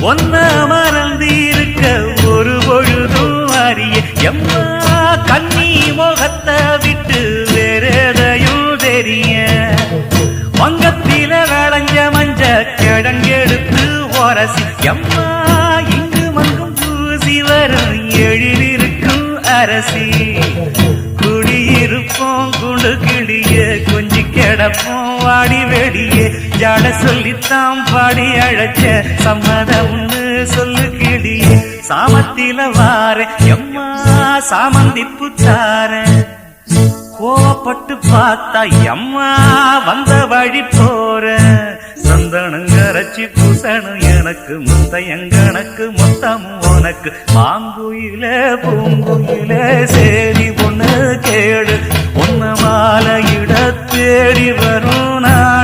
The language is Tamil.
ஒன்ன மறந்திருக்க ஒரு பொழுதும் அறிய எம்மா கண்ணி முகத்தை விட்டு வேறெதையும் தெரிய வங்கத்தில விளைஞ்ச மஞ்ச கிழங்கெடுத்து உரசி எம்மா இங்கு மங்கும் பூசி வரும் எழிலிருக்கும் அரசி குடியிருப்போம் குண்டு கிளிய கொஞ்சி கிடப்போம் வாடி வெடியே ஜாட சொல்லித்தான் பாடி அழைச்ச சம்மதம்னு சொல்லு கிளியே சாமத்தில வார எம்மா சாமந்தி புத்தார கோவப்பட்டு பார்த்தா எம்மா வந்த வழி போற சந்தனங்கரைச்சி பூசணும் எனக்கு முத்தையங்கணக்கு மொத்தமும் உனக்கு மாங்குயில பூங்குயில சேரி பொண்ணு கேடு உன்ன மாலையிட தேடி வரும் நான்